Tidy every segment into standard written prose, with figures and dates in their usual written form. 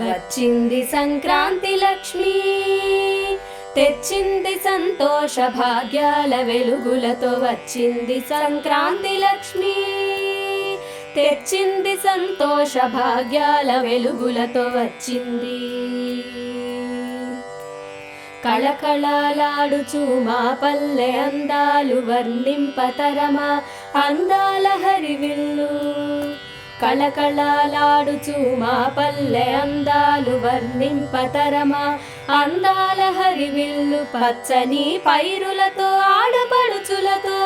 వచ్చింది సంక్రాంతి లక్ష్మి, తెచ్చింది సంతోష భాగ్యాల వెలుగులతో. వచ్చింది సంక్రాంతి లక్ష్మి, తెచ్చింది సంతోష భాగ్యాల వెలుగులతో. వచ్చింది కళకళలాడుచు మా పల్లె అందాలు వర్ణింపతరమా అందాల హరివిల్లు. కళకళలాడుచు మా పల్లె అందాలు వర్ణింపతరమా అందాల హరివిల్లు. పచ్చని పైరులతో ఆడపడుచులతో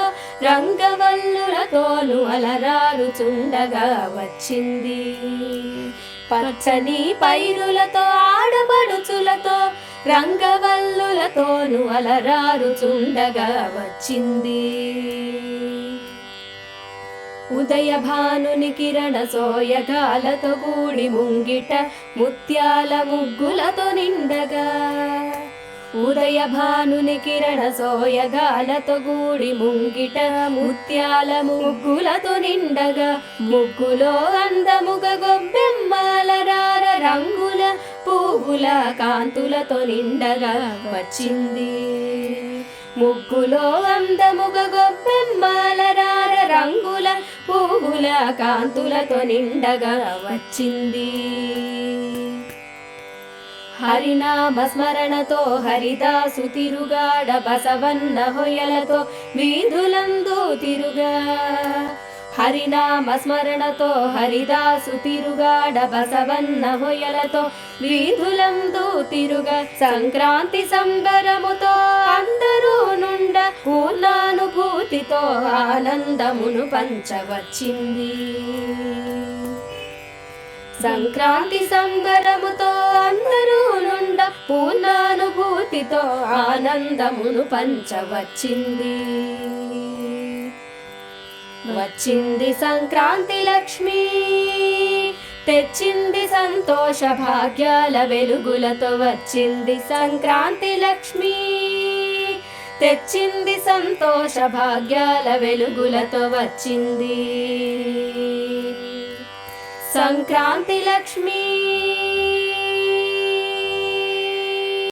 రంగవల్లులతోను అలరారుచుండగా వచ్చింది. పచ్చని పైరులతో ఆడపడుచులతో రంగవల్లులతోను అలరారుచుండగా వచ్చింది. ఉదయ భానుని కిరణ సోయగాలతో కూడి ముంగిట ముత్యాల ముగ్గులతో నిండగా. ఉదయ భానుని కిరణ సోయగాలతో కూడి ముంగిట ముత్యాల ముగ్గులతో నిండగా. ముగ్గులో అందముగ గొబ్బెమ్మలరార రంగుల పువ్వుల కాంతులతో నిండగా వచ్చింది. ముగ్గులో అందముగ గొబ్బెమ్మలరార రంగుల పువ్వుల కాంతులతో నిండగా వచ్చింది. హరినామ స్మరణతో హరిదాసు తిరుగాడ బసవన్న హొయలతో వీధులందు తిరుగా. హరినామ స్మరణతో హరిదాసు తిరుగాడ బసవన్న హొయలతో వీధులందు తిరుగా. సంక్రాంతి సంబరముతో అందరూ నుండ పూర్ణానుభూతితో ఆనందమును పంచవచ్చింది. సంక్రాంతి సంబరముతో అందరూ నుండ పూర్ణానుభూతితో ఆనందమును పంచవచ్చింది. వచ్చింది సంక్రాంతి లక్ష్మి, తెచ్చింది సంతోష భాగ్యాల వెలుగులతో. వచ్చింది సంక్రాంతి లక్ష్మి, తెచ్చింది సంతోష భాగ్యాల వెలుగులతో. వచ్చింది సంక్రాంతి లక్ష్మి.